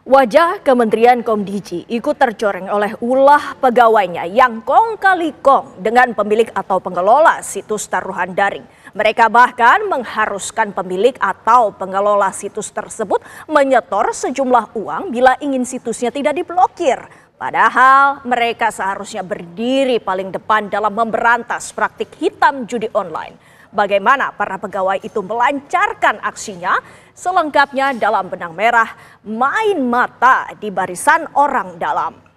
Wajah Kementerian Komdigi ikut tercoreng oleh ulah pegawainya yang kong kali kong dengan pemilik atau pengelola situs taruhan daring. Mereka bahkan mengharuskan pemilik atau pengelola situs tersebut menyetor sejumlah uang bila ingin situsnya tidak diblokir. Padahal mereka seharusnya berdiri paling depan dalam memberantas praktik hitam judi online. Bagaimana para pegawai itu melancarkan aksinya? Selengkapnya dalam Benang Merah Main Mata di Barisan Orang Dalam.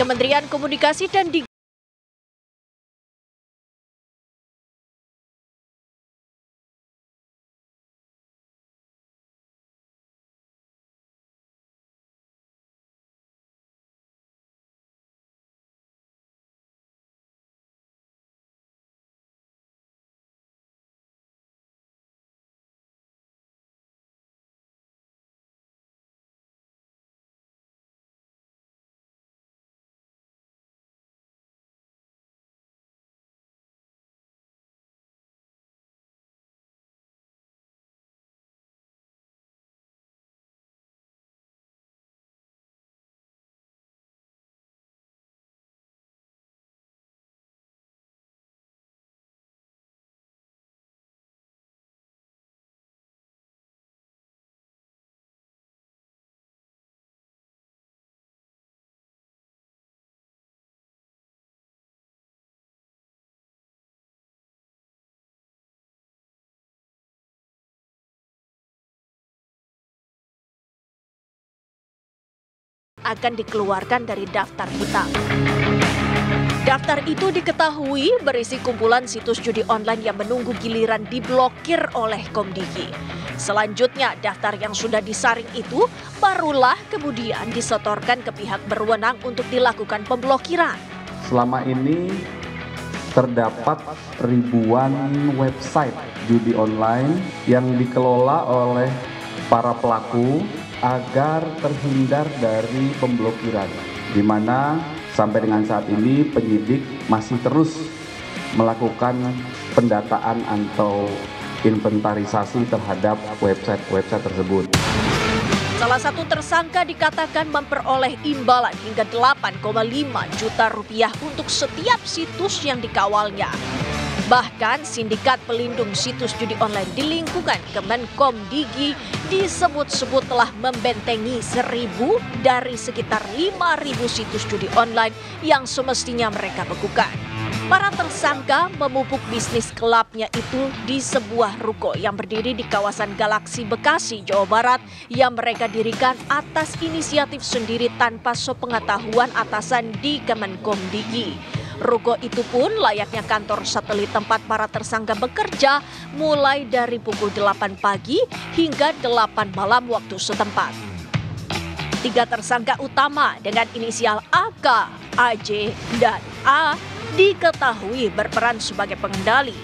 Kementerian Komunikasi dan akan dikeluarkan dari daftar hitam. Daftar itu diketahui berisi kumpulan situs judi online yang menunggu giliran diblokir oleh Komdigi. Selanjutnya, daftar yang sudah disaring itu barulah kemudian disetorkan ke pihak berwenang untuk dilakukan pemblokiran. Selama ini terdapat ribuan website judi online yang dikelola oleh para pelaku agar terhindar dari pemblokiran, di mana sampai dengan saat ini penyidik masih terus melakukan pendataan atau inventarisasi terhadap website-website tersebut. Salah satu tersangka dikatakan memperoleh imbalan hingga 8,5 juta rupiah untuk setiap situs yang dikawalnya. Bahkan sindikat pelindung situs judi online di lingkungan Kemenkomdigi disebut-sebut telah membentengi 1.000 dari sekitar 5.000 situs judi online yang semestinya mereka bekukan. Para tersangka memupuk bisnis gelapnya itu di sebuah ruko yang berdiri di kawasan Galaksi Bekasi, Jawa Barat yang mereka dirikan atas inisiatif sendiri tanpa sepengetahuan atasan di Kemenkomdigi. Ruko itu pun layaknya kantor satelit tempat para tersangka bekerja mulai dari pukul 8 pagi hingga 8 malam waktu setempat. 3 tersangka utama dengan inisial AK, AJ, dan A diketahui berperan sebagai pengendali.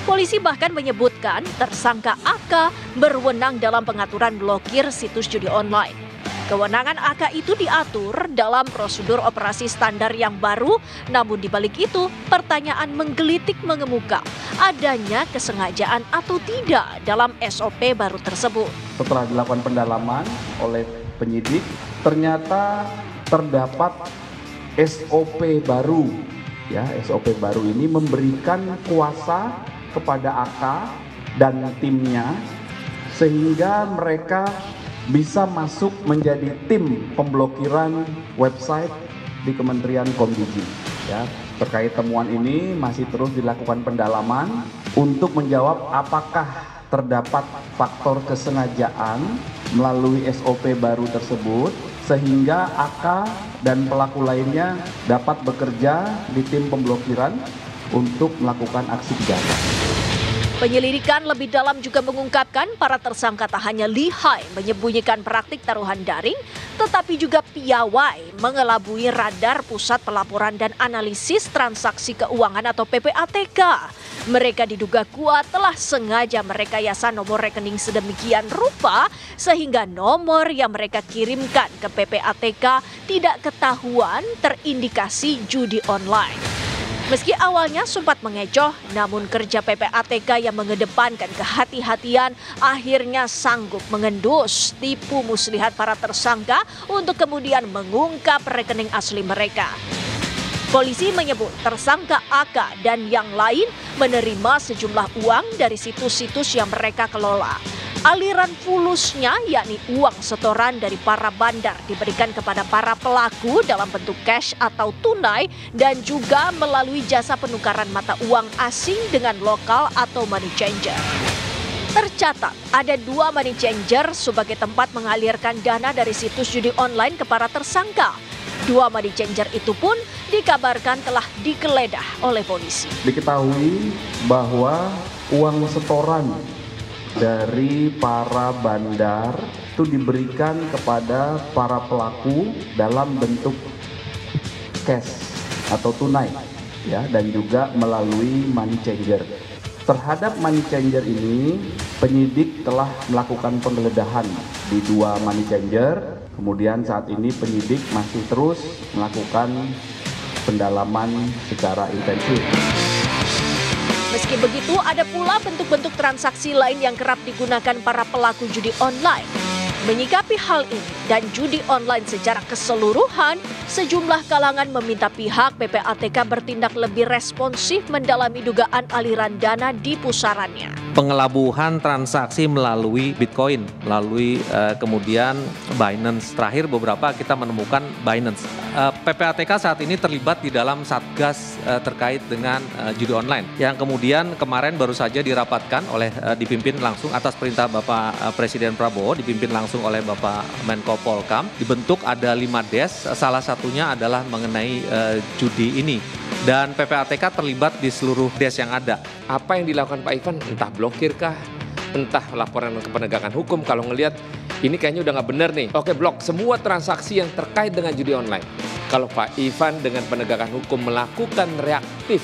Polisi bahkan menyebutkan tersangka AK berwenang dalam pengaturan blokir situs judi online. Kewenangan AK itu diatur dalam prosedur operasi standar yang baru, namun di balik itu pertanyaan menggelitik mengemuka adanya kesengajaan atau tidak dalam SOP baru tersebut. Setelah dilakukan pendalaman oleh penyidik, ternyata terdapat SOP baru. Ya, SOP baru ini memberikan kuasa kepada AK dan timnya sehingga mereka bisa masuk menjadi tim pemblokiran website di Kementerian Komdigi. Ya, terkait temuan ini masih terus dilakukan pendalaman untuk menjawab apakah terdapat faktor kesengajaan melalui SOP baru tersebut sehingga AK dan pelaku lainnya dapat bekerja di tim pemblokiran untuk melakukan aksi kejahatan. Penyelidikan lebih dalam juga mengungkapkan para tersangka tak hanya lihai menyembunyikan praktik taruhan daring, tetapi juga piawai mengelabui radar Pusat Pelaporan dan Analisis Transaksi Keuangan atau PPATK. Mereka diduga kuat telah sengaja merekayasa nomor rekening sedemikian rupa sehingga nomor yang mereka kirimkan ke PPATK tidak ketahuan terindikasi judi online. Meski awalnya sempat mengecoh, namun kerja PPATK yang mengedepankan kehati-hatian akhirnya sanggup mengendus tipu muslihat para tersangka untuk kemudian mengungkap rekening asli mereka. Polisi menyebut tersangka AK dan yang lain menerima sejumlah uang dari situs-situs yang mereka kelola. Aliran fulusnya yakni uang setoran dari para bandar diberikan kepada para pelaku dalam bentuk cash atau tunai dan juga melalui jasa penukaran mata uang asing dengan lokal atau money changer. Tercatat ada 2 money changer sebagai tempat mengalirkan dana dari situs judi online ke para tersangka. 2 money changer itu pun dikabarkan telah digeledah oleh polisi. Diketahui bahwa uang setoran dari para bandar itu diberikan kepada para pelaku dalam bentuk cash atau tunai ya, dan juga melalui money changer. Terhadap money changer ini penyidik telah melakukan penggeledahan di 2 money changer. Kemudian saat ini penyidik masih terus melakukan pendalaman secara intensif. Meski begitu, ada pula bentuk-bentuk transaksi lain yang kerap digunakan para pelaku judi online. Menyikapi hal ini dan judi online secara keseluruhan, sejumlah kalangan meminta pihak PPATK bertindak lebih responsif mendalami dugaan aliran dana di pusarannya. Pengelabuhan transaksi melalui Bitcoin, melalui kemudian Binance. Terakhir beberapa kita menemukan Binance. PPATK saat ini terlibat di dalam Satgas terkait dengan judi online yang kemudian kemarin baru saja dirapatkan oleh dipimpin langsung atas perintah Bapak Presiden Prabowo, dipimpin langsung oleh Bapak Menko Polkam. Dibentuk ada 5 des, salah satunya adalah mengenai judi ini. Dan PPATK terlibat di seluruh des yang ada. Apa yang dilakukan Pak Ivan, entah blokir kah, entah laporan ke penegakan hukum, kalau ngelihat ini kayaknya udah nggak benar nih. Oke, blok semua transaksi yang terkait dengan judi online. Kalau Pak Ivan dengan penegakan hukum melakukan reaktif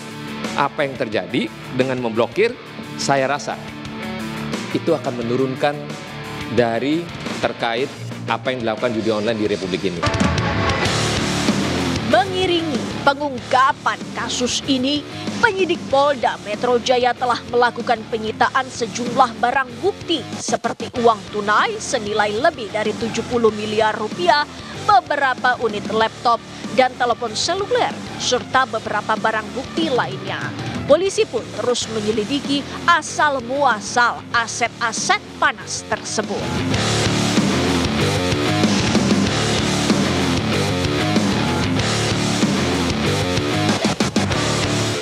apa yang terjadi dengan memblokir, saya rasa itu akan menurunkan dari terkait apa yang dilakukan judi online di Republik ini. Mengiringi pengungkapan kasus ini, penyidik Polda Metro Jaya telah melakukan penyitaan sejumlah barang bukti seperti uang tunai senilai lebih dari 70 miliar rupiah, beberapa unit laptop dan telepon seluler, serta beberapa barang bukti lainnya. Polisi pun terus menyelidiki asal-muasal aset-aset panas tersebut.